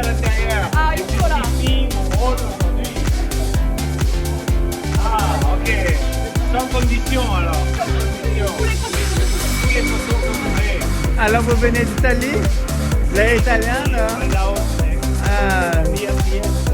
à l'intérieur. Ah, il faut là. Ici, mon rôle aujourd'hui. Ah, ok. Sans condition alors. Sans condition. Tous les photos que vous voulez. Alors vous venez d'Italie? Lei è italiana? Ah, Via Trieste.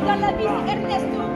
Dalla vista Ernesto